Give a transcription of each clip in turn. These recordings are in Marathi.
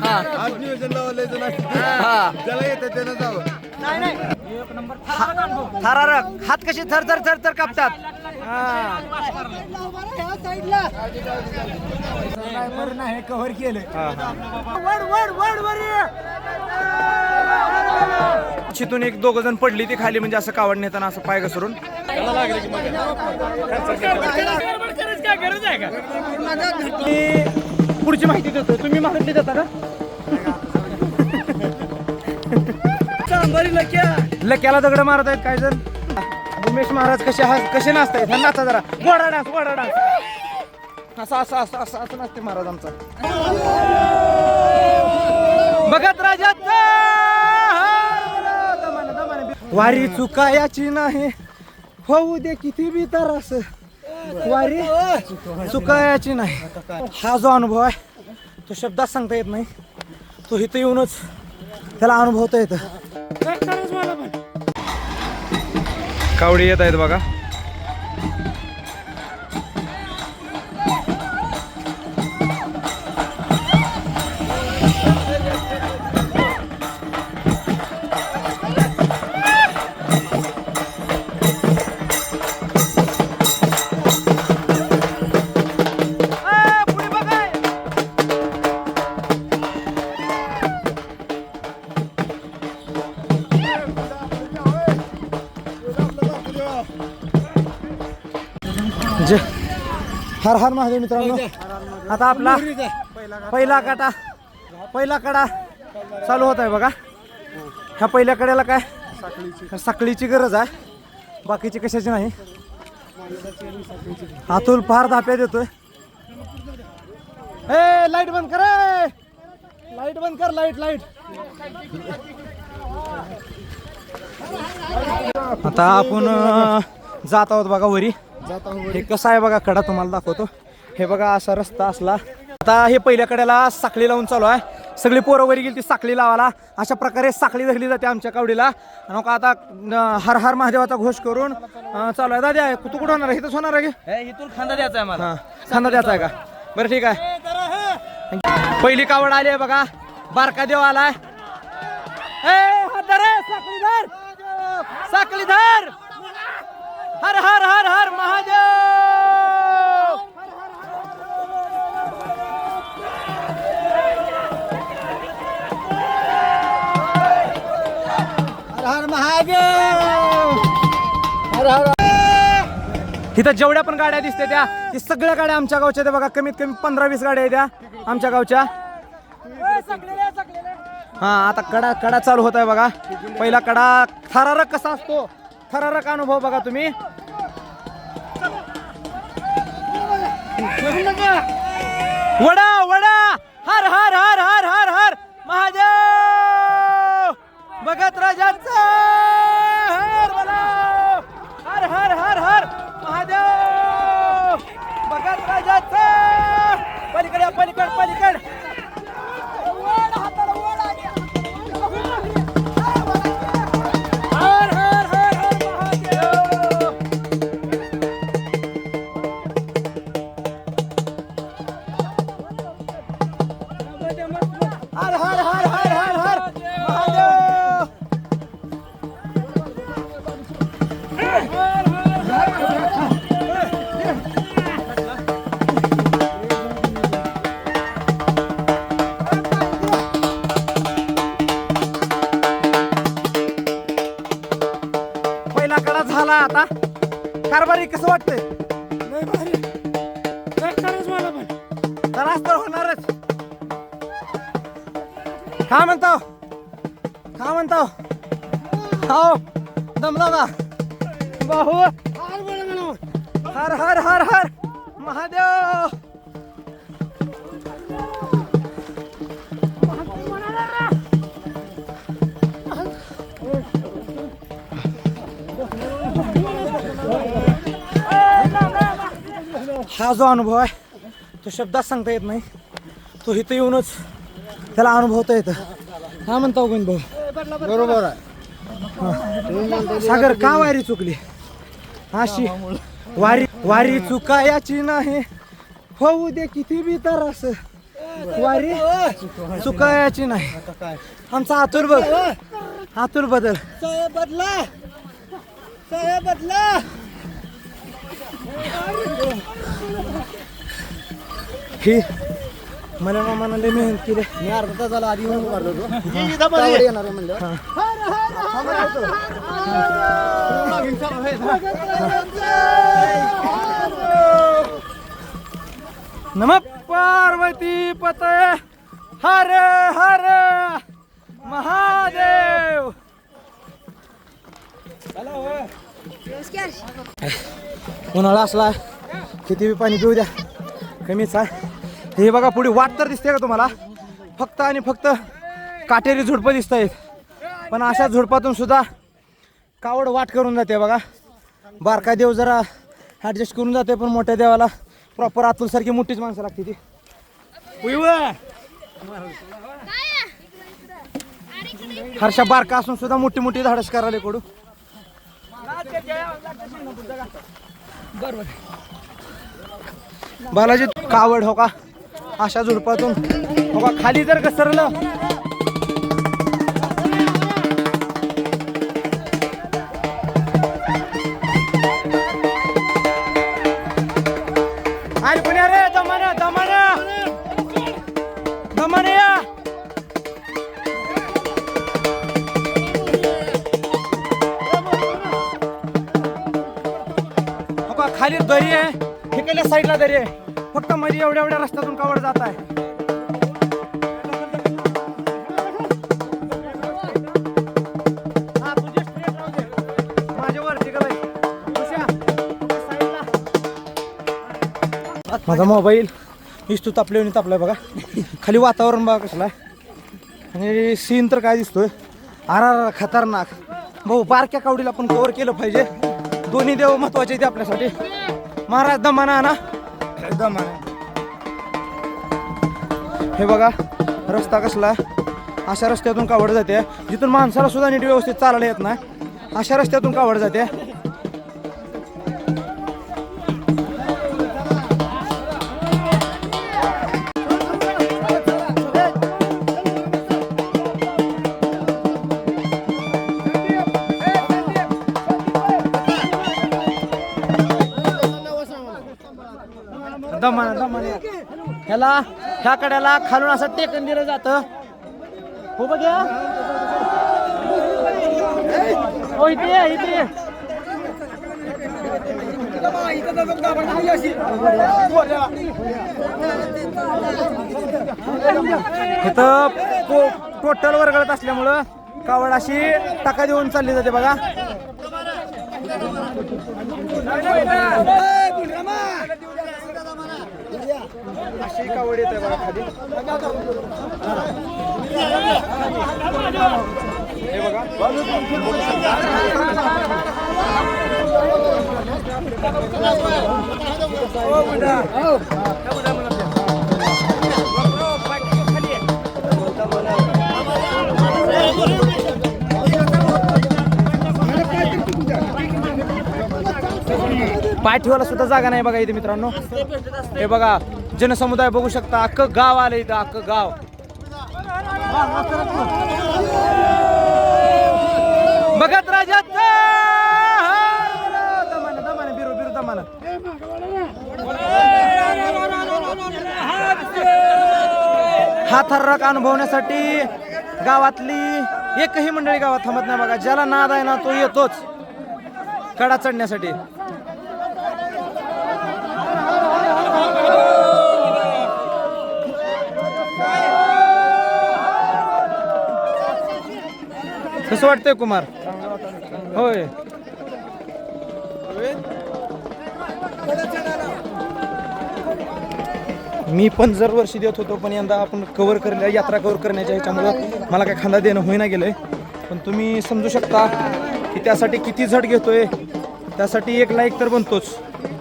आज नियोजन लावलं ज्याला येतं त्यानं जावं. थरारक हात कशी थर थर थर थर कापतात. कव्हर केलं. चितून एक दोघ जण पडली ती खाली, म्हणजे असं कावड नेताना असं पाय घसरून. पुढची माहिती देतो, तुम्ही माहिती देता का? लक्याला दगड मारत आहेत काय जण. उमेश महाराज कसे नाचतायत. नाचा जरा घोडा डान्स असं असं असं असं असं नाचते महाराज आमचा. बघत राजा वारी चुकायाची नाही, होऊ दे किती बी तर असं. वारी चुकायाची नाही. हा जो अनुभव आहे तो शब्दात सांगता येत नाही, तो इथं येऊनच त्याला अनुभवता येतं. कावडी येत आहेत बघा. हर हर महादेव मित्रांनो. आता आपला पहिला कडा चालू होत आहे बघा. ह्या पहिल्या कड्याला काय साखळीची गरज आहे, बाकीची कशाची नाही. अतुल फार धाप्या देतोय. ए लाईट बंद कर, लाईट बंद कर, लाईट. आता आपण जात आहोत बघा वरी. हे कसं आहे बघा कडा, तुम्हाला दाखवतो. हे बघा असा रस्ता असला. आता हे पहिल्या कड्याला साखळी लावून चालू आहे. सगळी पोरं वरी गेली ती साखळी लावायला. अशा प्रकारे साखळी धरली जाते आमच्या कावडीला. आणि आता हर हर महादेवाचा घोष करून चालू आहे. दादा तू कुठं होणार आहे? इथंच होणार आहे. इथून खांदा द्यायचा आहे मला. खांदा द्यायचा आहे का? बरं ठीक आहे. पहिली कावड आली आहे बघा. बारका देव आलाय. साखळी धर. हर हर हर हर महादेव. हर हर महादेव. इथं जेवढ्या पण गाड्या दिसते त्या सगळ्या गाड्या आमच्या गावच्या. त्या बघा कमीत कमी 15-20 गाड्या आहेत त्या आमच्या गावच्या. हा आता कडा चालू होत आहे बघा. पहिला कडा थरारक कसा असतो, थरारक अनुभव बघा तुम्ही. वडा हर हर हर हर हर हर महादेव. भगत राजाचा हर हर हर हर महादेव. भगत राजाचा पलीकड आता कारभारी कसं वाटतंय? त्रास तर होणारच. काय म्हणतो हो दमला का बाहू? हर हर हर हर महादेव. हा जो अनुभव आहे तो शब्दात सांगता येत नाही, तो इथं येऊनच त्याला अनुभवता येतं. हा म्हणता गोविंद भाऊ बरोबर आहे. सागर का वारी चुकली? अशी वारी चुकायाची नाही, होऊ दे किती बी तर असं. वारी चुकायची नाही. आमचा अतुल बघ, अतुल बदल बदला ही मला मामानं लय मेहनत केली. मी अर्धा तास झाला आधी येऊन उभारलो होतो. कावड येणार आहे म्हणलं. नमः पार्वती पतये हर हर महादेव. उन्हाळा असला किती बी पाणी पिऊ द्या कमीच आहे. हे बघा पुढे वाट तर दिसते का तुम्हाला, फक्त आणि फक्त काटेरी झुडपं दिसत आहेत. पण अशा झुडपातून सुद्धा कावड वाट करून जाते बघा. बारका देव जरा ॲडजस्ट करून जाते, पण मोठ्या देवाला प्रॉपर अतुल सारखी मोठीच माणसं लागते ती. हर्षा बारका असून सुद्धा मोठी मोठी धाडस करायला कडू. बालाजी कावड हो का अशा झुडपातून हो का खाली जर घसरलं अरे पुण्या रे दमाना दमाना दमाना या. खाली दरी आहे, इकडल्या साईडला दरी आहे, फक्त मध्ये एवढ्या एवढ्या रस्त्यातून कावड जात आहे. माझा मोबाईल इस्तू तापलाय बघा. खाली वातावरण बघा कसलं आहे आणि सीन तर काय दिसतोय आरा खतरनाक. भाऊ बारक्या कावडीला पण कव्हर केलं पाहिजे. दोन्ही देव महत्वाचे ते आपल्यासाठी. महाराज दमाना ना दमाना. हे बघा रस्ता कसला, अशा रस्त्यातून कावड जाते जिथून माणसाला सुद्धा नीट व्यवस्थित चालायला येत नाही. अशा रस्त्यातून कावड जाते. दमाना दमाना ह्याला ह्या कड्याला खालून असं टेकन दिलं जातं. हो बघा हो इथे इथे इथं टोटल वरगळत असल्यामुळं कावड अशी टाका देऊन चालली जाते बघा. अशी कावड येते बघा खाली. हे बघा पाय ठेवायला सुद्धा जागा नाही बघा इथे मित्रांनो. हे बघा जनसमुदाय बघू शकता, अख्खं गाव आलं इथं, अख्खं गाव. बघत राजा दमाना दमाना बिरू बिरू दमाना. हा थर्राक अनुभवण्यासाठी गावातली एकही मंडळी गावात थांबत नाही बघा. ज्याला नाद आहे ना तो येतोच कडा चढण्यासाठी. कसं वाटतंय कुमार? होय मी पण जर वर्षी देत होतो, पण यंदा आपण यात्रा कव्हर करण्याच्या ह्याच्यामुळं मला काय खांदा देणं होईना गेलंय. पण तुम्ही समजू शकता की त्यासाठी किती झट घेतोय. त्यासाठी एक लाईक तर बनतोच,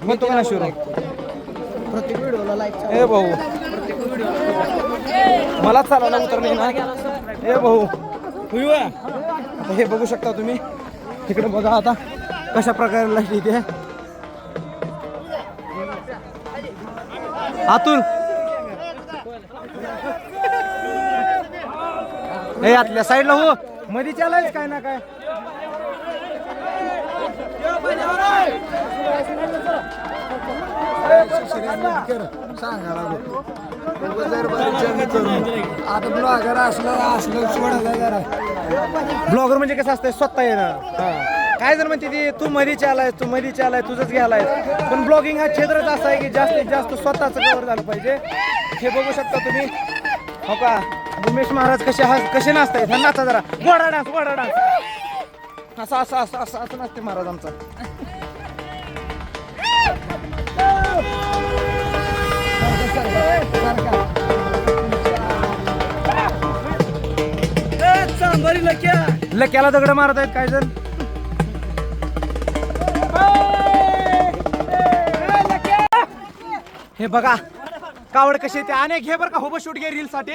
बनतो का ना शिवराम? प्रत्येक व्हिडिओला लाईक. ए भाऊ मला चालायला उतरले ना. ए भाऊ हे बघू शकता तुम्ही. इकडे बघा आता कशा प्रकारे लाईट इथे. अतुल हे आतल्या साईडला हो मध्ये चालायच काय ना काय. सांगा आता ब्लॉगर असलं सोडायला जरा. ब्लॉगर म्हणजे कसं असतंय स्वतः येणं. काय जर म्हणते ती तू मधीच आलाय तुझंच घ्यायलाय. पण ब्लॉगिंग हा क्षेत्रच असा आहे की जास्तीत जास्त स्वतःच कव्हर झालं पाहिजे. हे बघू शकता तुम्ही हो का उमेश महाराज कसे नाचतायत. हा नाचा जरा घोडा डान्स असं असं असं असं असं नाचते महाराज आमचा. लक्याला दगड मारत आहेत काय जण. हे बघा कावड कशी येते. अनेक घे बरं का होबो शूट घे रील साठी.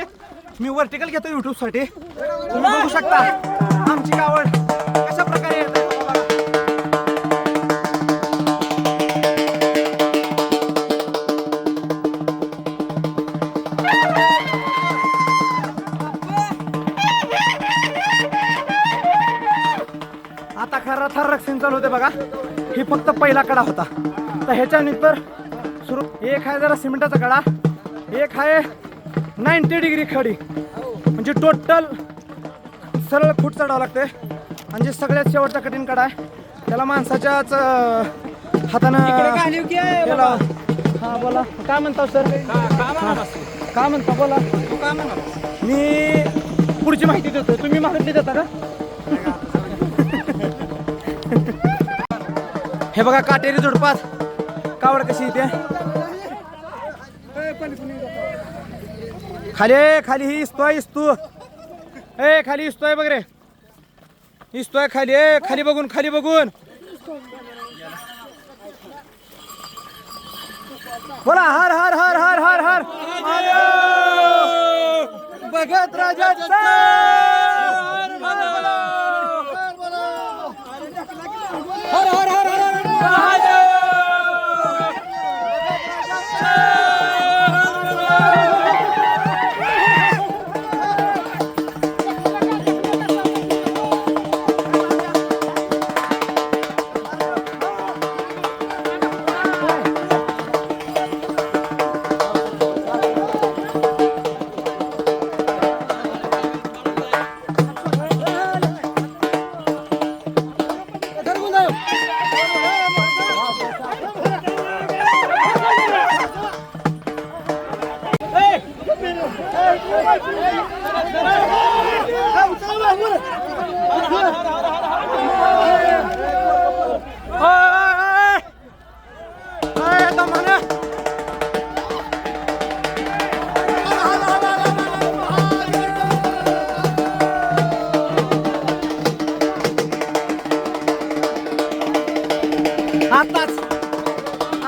मी वर्टिकल घेतो युट्यूब साठी. तुम्ही बघू शकता आमची कावड कशा प्रकारे येते. आता खरा थर्रक सीन चालू होते बघा. ही फक्त पहिला कडा होता. तर ह्याच्यानंतर सुरू एक आहे जरा सिमेंटाचा कडा, एक आहे 90 डिग्री खडी. म्हणजे टोटल सरळ फूट चढावं लागते. आणि जे सगळ्यात शेवटचा कठीण कडा आहे त्याला माणसाच्याच हातानं केला. हा बोला काय म्हणता सर. काय म्हणता बोला. मी पुढची माहिती देतो तुम्ही माहिती देता का. हे बघा काटेरी झुडपात कावड कशी येते. खाली ही इस्तू ए खाली इस्तोय बघ रे. इस्तोय खाली खाली बघून बोला हर हर हर हर हर हर बघत राजा.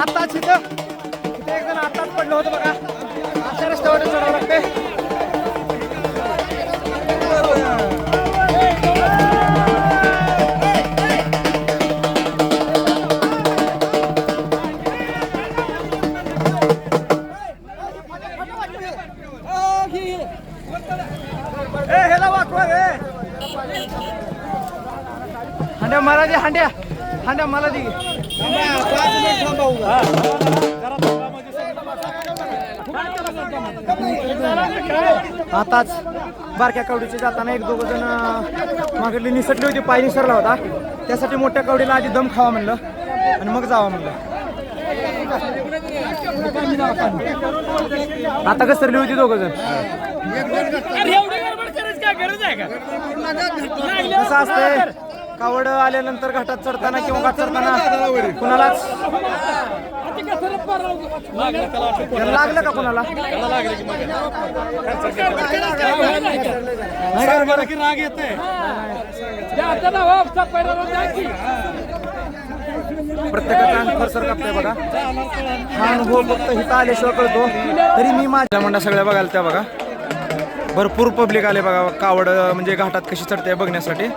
आताच इथं एक जण आताच पडलं होतं बघा. अशा रस्त्यावर चढावं लागते. हांड्या मला दे हांड्या मला दे. आताच बारक्या कवडीचे जाताना एक दोघ जण मागडली निसटली होती. पाय निसरला होता. त्यासाठी मोठ्या कवडीला आधी दम खावा म्हणलं आणि मग जावा म्हणलं. आता घसरली होती दोघ जण. कसं असतंय कावड आल्यानंतर घाटात चढताना किंवा घाट चढताना कुणालाच लागलं का कुणाला राग येते. प्रत्येकाचा खर्च कापतोय बघा. हा अनुभव फक्त हिता आल्याशिवाय कळतो. तरी मी माझ्या मंडा सगळ्या बघायला त्या बघा. भरपूर पब्लिक आले बघा कावड म्हणजे घाटात कशी चढते बघण्यासाठी.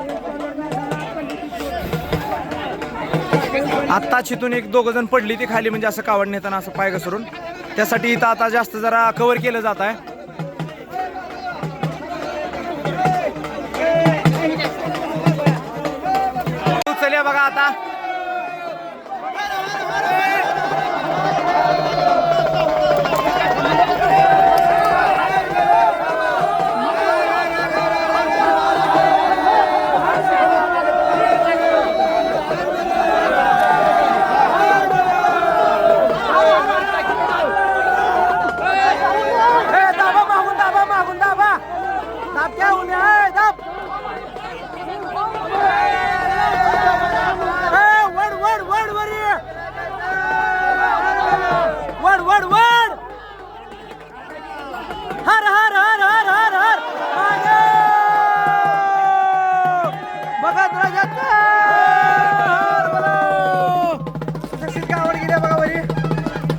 आत्ताच इथून एक दोघ जण पडली ती खाली म्हणजे असं कावड नेताना असं पाय घसरून. त्यासाठी इथं आता जास्त जरा कव्हर केलं जात आहे. बघा आता.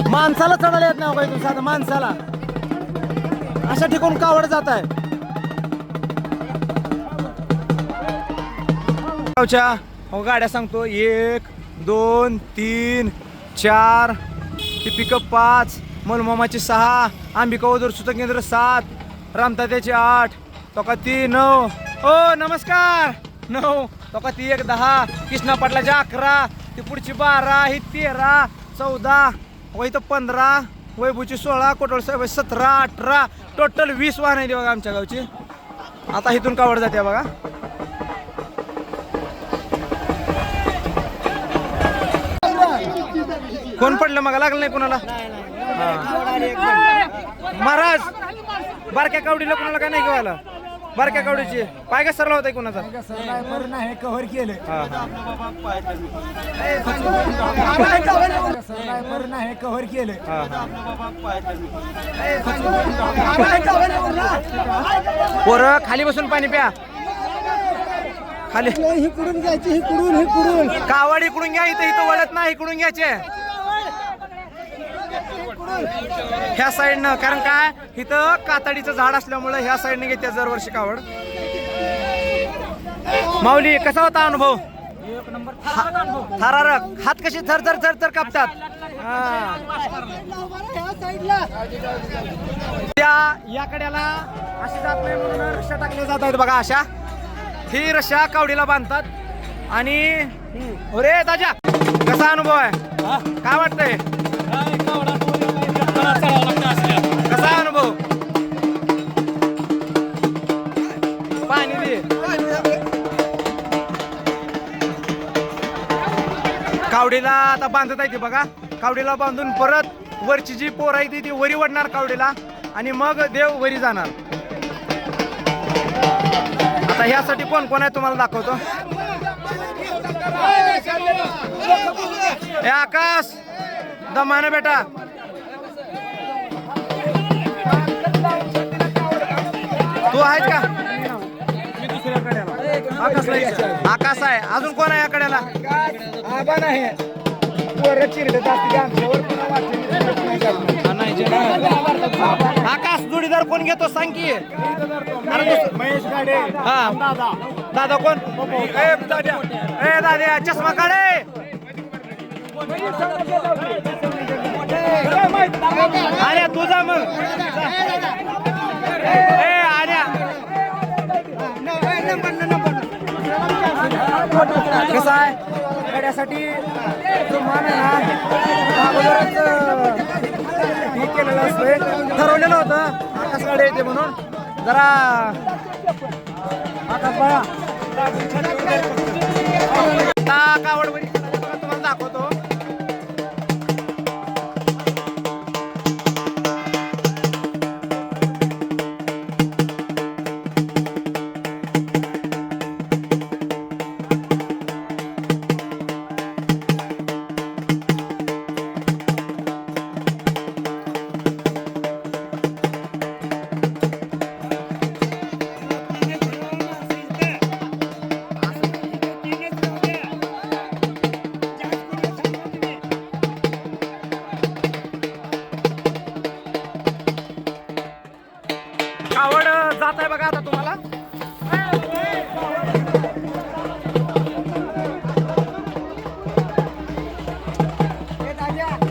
माणसाला चढायला येत नाही काही तुझं आता माणसाला अशा ठिकाणी कावड जात आहे. गाड्या सांगतो 1 2 3 4 ती पिकअप 5 मलमामाची 6 अंबिका ओदूर सूतक केंद्र 7 रामतात्याची 8 तोका ती 9 ओ नमस्कार 9 तोका ती 1 10 कृष्णा पाटलाची 11 ती पुढची 12 ही 13 14 इथं 15 वैभूची 16 कोटळ साहेब 17 18 टोटल 20 वाहन आहे बघा आमच्या गावची. आता इथून कावड जाते बघा. कोण पडलं मग लागलं नाही कोणाला. महाराज बारक्या कावडीला कोणाला काय नाही घेवायला. बारक्या कावडीची पाय का सरला होता कोणाचा कव्हर केलं कव्हर केलं. पोरं खाली बसून पाणी प्या. खाली इकडून घ्यायची इकडून कावड इकडून घ्या. इथं इथं वळत नाही इकडून घ्यायचे ह्या साईडनं. कारण काय इथं कातडीचं झाड असल्यामुळे ह्या साईडने घेते दरवर्षी कावड. माऊली कसा होता अनुभव. थरारक हात कशी थर थर थर थर कापतात. या कड्याला अशी जात नाही म्हणून रश्या टाकल्या जात आहेत बघा. अशा ही रश्या कावडीला बांधतात. आणि अरे दाजा कसा अनुभव आहे काय वाटतंय. कसा अनुभव. पाणी दे. कावडीला आता बांधत आहे ती बघा. कावडीला बांधून परत वरची जी पोर आहे ती वरी वडणार कावडीला आणि मग देव वरी जाणार. आता ह्यासाठी कोण कोण आहे तुम्हाला दाखवतो. हे आकाश दमाने बेटा तू आहेस का. आकाश आहे. अजून कोण आहे या कड्याला. आकाश जोडीदार कोण घेतो सांग की. महेश गाडे हा दादा कोण. ए दादा चष्मा काढे. आर्या तुझा मग. ए आर्या कसं आहे कड्यासाठी जो मान आहे ना अगोदरच हे केलेलं असतंय. ठरवलेलं होतं आकाश गाडे येते म्हणून. जरा आकाश बाळा कावडवरी तुम्हाला दाखवतो. कावड जात आहे बघा आता तुम्हाला.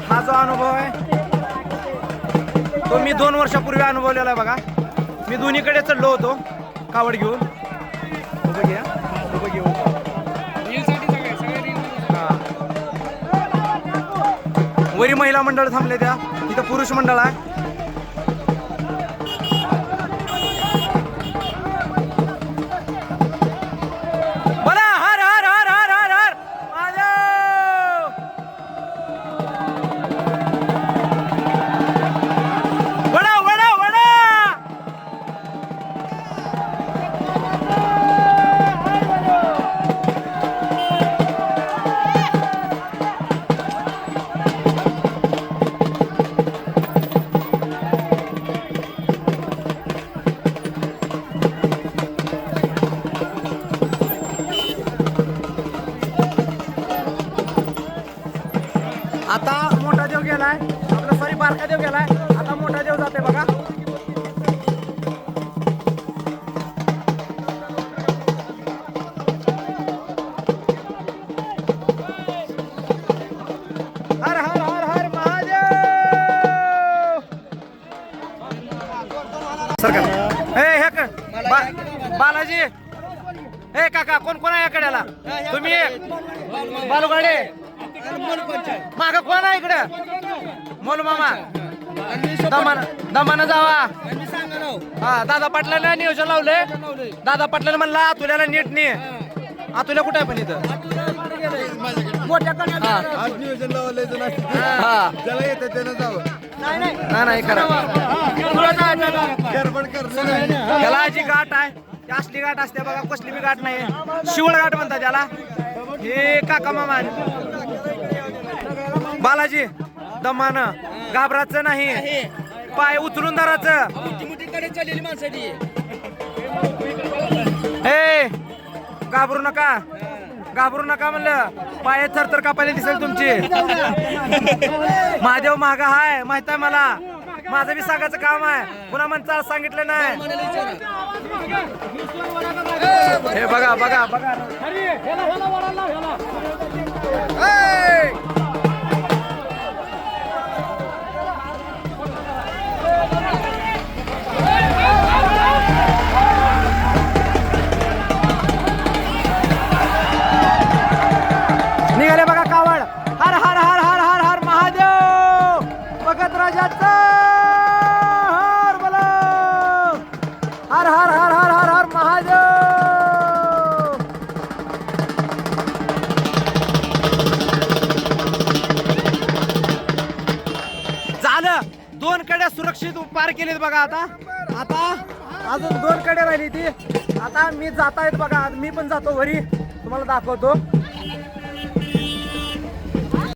हा जो अनुभव आहे तो मी 2 वर्षापूर्वी अनुभवलेला आहे बघा. मी दोन्हीकडे चढलो होतो कावड घेऊन. उभं घ्या उभं घेऊ. वरी महिला मंडळ थांबले त्या, इथं पुरुष मंडळ आहे. बोला हर हर हर हर हर हर महादेव. वडा वडा वडा. आता मोठा देव गेलाय, आपला सॉरी बारका देव गेलाय, आता मोठा देव जाते बघा. हर हर हर हर महादेव. सरकार हे बालाजी, हे काका कोण कोण आहे या कड्याला? तुम्ही बालुगाडे माग कोण आहे इकडं? मोलू मामा दमानं जावा. हा दादा पाटलांना नियोजन लावले. दादा पाटलांना म्हणला आतुल्याला नीट ने. आतुल्या कुठे आहे पण इथं? आज नियोजन लावलंय जण हा ज्याला येतं त्यानं जावं. नाही करा. गडबड कर. त्याला जी गाठ आहे ती असली गाठ असते बघा, कसली बी गाठ नाही. शिवळ गाठ म्हणतात त्याला. हे काका मामा बालाजी दमानं घाबराचं नाही, पाय उचलून धराचं. हे घाबरू नका, घाबरू नका म्हणलं. पाय थरथर कापायला दिसेल तुमची. महादेव मागा हाय माहित आहे मला, माझं बी सांगायचं काम आहे. पुन्हा म्हणता सांगितलं नाही. हे बघा बघा बघा. निघाले बघा कावड. हर हर हर हर हर हर महादेव. भगत राजाचा हर बोला. हर हर हर हर हर हर महादेव. झालं, 2 कड्या सुरक्षित पार केलीत बघा. आता अजून 2 कड्या राहिली ती. आता मी जात आहेत बघा, मी पण जातो घरी, तुम्हाला दाखवतो.